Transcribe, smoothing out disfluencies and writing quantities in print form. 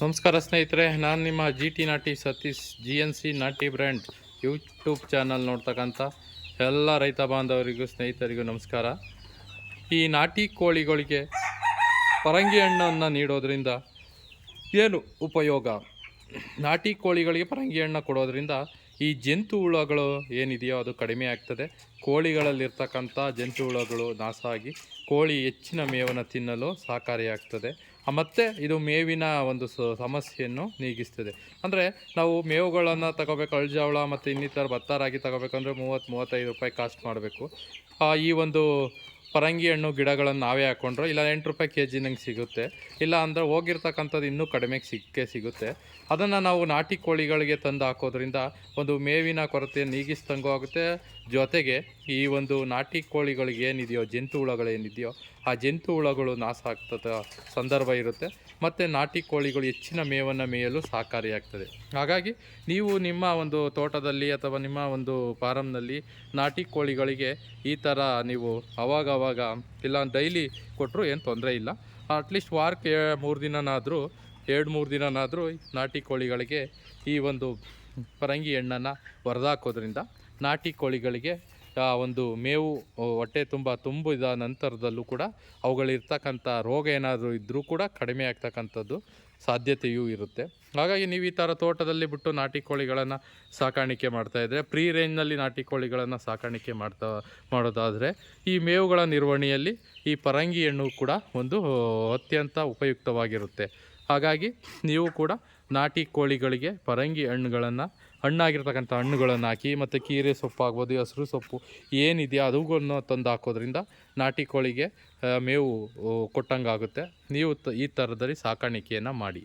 ನಮಸ್ಕಾರ ಸ್ನೇಹಿತರೆ, ನಾನು ನಿಮ್ಮ ಜಿ ಟಿ ನಾಟಿ ಸತೀಶ್. GNC ನಾಟಿ ಬ್ರ್ಯಾಂಡ್ ಯೂಟ್ಯೂಬ್ ಚಾನಲ್ ನೋಡ್ತಕ್ಕಂಥ ಎಲ್ಲ ರೈತ ಬಾಂಧವರಿಗೂ ಸ್ನೇಹಿತರಿಗೂ ನಮಸ್ಕಾರ. ಈ ನಾಟಿ ಕೋಳಿಗಳಿಗೆ ಪರಂಗಿ ಹಣ್ಣನ್ನು ನೀಡೋದ್ರಿಂದ ಏನು ಉಪಯೋಗ? ನಾಟಿ ಕೋಳಿಗಳಿಗೆ ಪರಂಗಿ ಹಣ್ಣು ಕೊಡೋದ್ರಿಂದ ಈ ಜಂತು ಹುಳಗಳು ಏನಿದೆಯೋ ಅದು ಕಡಿಮೆ ಆಗ್ತದೆ. ಕೋಳಿಗಳಲ್ಲಿರ್ತಕ್ಕಂಥ ಜಂತು ಹುಳಗಳು ನಾಶ ಆಗಿ ಕೋಳಿ ಹೆಚ್ಚಿನ ಮೇವನ್ನು ತಿನ್ನಲು ಸಹಕಾರಿಯಾಗ್ತದೆ. ಮತ್ತು ಇದು ಮೇವಿನ ಒಂದು ಸಮಸ್ಯೆಯನ್ನು ನೀಗಿಸ್ತದೆ. ಅಂದರೆ ನಾವು ಮೇವುಗಳನ್ನು ತಗೋಬೇಕು, ಅಳ್ಜಾವಳ ಮತ್ತು ಇನ್ನಿತರ ಭತ್ತ ರಾಗಿ ತಗೋಬೇಕಂದ್ರೆ 30-35 ರೂಪಾಯಿ ಕಾಸ್ಟ್ ಮಾಡಬೇಕು. ಈ ಒಂದು ಪರಂಗಿ ಹಣ್ಣು ಗಿಡಗಳನ್ನು ನಾವೇ ಹಾಕ್ಕೊಂಡ್ರೆ ಇಲ್ಲ 8 ರೂಪಾಯಿ ಕೆಜಿ ನಂಗೆ ಸಿಗುತ್ತೆ. ಇಲ್ಲ ಅಂದರೆ ಹೋಗಿರ್ತಕ್ಕಂಥದ್ದು ಇನ್ನೂ ಕಡಿಮೆಗೆ ಸಿಗುತ್ತೆ. ಅದನ್ನು ನಾವು ನಾಟಿ ಕೋಳಿಗಳಿಗೆ ತಂದು ಹಾಕೋದ್ರಿಂದ ಒಂದು ಮೇವಿನ ಕೊರತೆ ನೀಗಿಸ್ದಂಗೂ ಆಗುತ್ತೆ. ಜೊತೆಗೆ ಈ ಒಂದು ನಾಟಿ ಕೋಳಿಗಳಿಗೆ ಏನಿದೆಯೋ ಜಂತು ಹುಳಗಳೇನಿದೆಯೋ ಆ ಜಂತು ಹುಳಗಳು ನಾಶ ಆಗ್ತದ ಸಂದರ್ಭ ಇರುತ್ತೆ. ಮತ್ತು ನಾಟಿ ಕೋಳಿಗಳು ಹೆಚ್ಚಿನ ಮೇವನ್ನು ಮೇಯಲು ಸಹಕಾರಿಯಾಗ್ತದೆ. ಹಾಗಾಗಿ ನೀವು ನಿಮ್ಮ ಒಂದು ತೋಟದಲ್ಲಿ ಅಥವಾ ನಿಮ್ಮ ಒಂದು ಫಾರಮ್ನಲ್ಲಿ ನಾಟಿ ಕೋಳಿಗಳಿಗೆ ಈ ಥರ ನೀವು ಅವಾಗವಾಗ ಇಲ್ಲ ಡೈಲಿ ಕೊಟ್ಟರು ಏನು ತೊಂದರೆ ಇಲ್ಲ. ಅಟ್ಲೀಸ್ಟ್ ವಾರಕ್ಕೆ 3 ದಿನನಾದರೂ 2-3 ದಿನನಾದರೂ ನಾಟಿ ಕೋಳಿಗಳಿಗೆ ಈ ಒಂದು ಪರಂಗಿ ಹಣ್ಣನ್ನು ಹೊರದಾಕೋದ್ರಿಂದ ನಾಟಿ ಕೋಳಿಗಳಿಗೆ ಒಂದು ಮೇವು ಹೊಟ್ಟೆ ತುಂಬಿದ ನಂತರದಲ್ಲೂ ಕೂಡ ಅವುಗಳಿರ್ತಕ್ಕಂಥ ರೋಗ ಏನಾದರೂ ಇದ್ದರೂ ಕೂಡ ಕಡಿಮೆ ಆಗ್ತಕ್ಕಂಥದ್ದು ಸಾಧ್ಯತೆಯೂ ಇರುತ್ತೆ. ಹಾಗಾಗಿ ನೀವು ಈ ಥರ ತೋಟದಲ್ಲಿ ಬಿಟ್ಟು ನಾಟಿ ಕೋಳಿಗಳನ್ನು ಸಾಕಾಣಿಕೆ ಮಾಡ್ತಾಯಿದ್ರೆ, ಫ್ರೀ ರೇಂಜ್ನಲ್ಲಿ ನಾಟಿ ಕೋಳಿಗಳನ್ನು ಸಾಕಾಣಿಕೆ ಮಾಡೋದಾದರೆ ಈ ಮೇವುಗಳ ನಿರ್ವಹಣೆಯಲ್ಲಿ ಈ ಪರಂಗಿ ಹಣ್ಣು ಕೂಡ ಒಂದು ಅತ್ಯಂತ ಉಪಯುಕ್ತವಾಗಿರುತ್ತೆ. ಹಾಗಾಗಿ ನೀವು ಕೂಡ ನಾಟಿ ಕೋಳಿಗಳಿಗೆ ಪರಂಗಿ ಹಣ್ಣಾಗಿರ್ತಕ್ಕಂಥ ಹಣ್ಣುಗಳನ್ನು ಹಾಕಿ, ಮತ್ತು ಕೀರೆ ಸೊಪ್ಪು ಆಗ್ಬೋದು, ಹಸಿರು ಸೊಪ್ಪು ಏನಿದೆಯೋ ಅದುಗಳನ್ನು ತಂದು ಹಾಕೋದ್ರಿಂದ ನಾಟಿ ಕೋಳಿಗೆ ಮೇವು ಕೊಟ್ಟಂಗಾಗುತ್ತೆ. ನೀವು ಈ ಥರದಲ್ಲಿ ಸಾಕಾಣಿಕೆಯನ್ನು ಮಾಡಿ.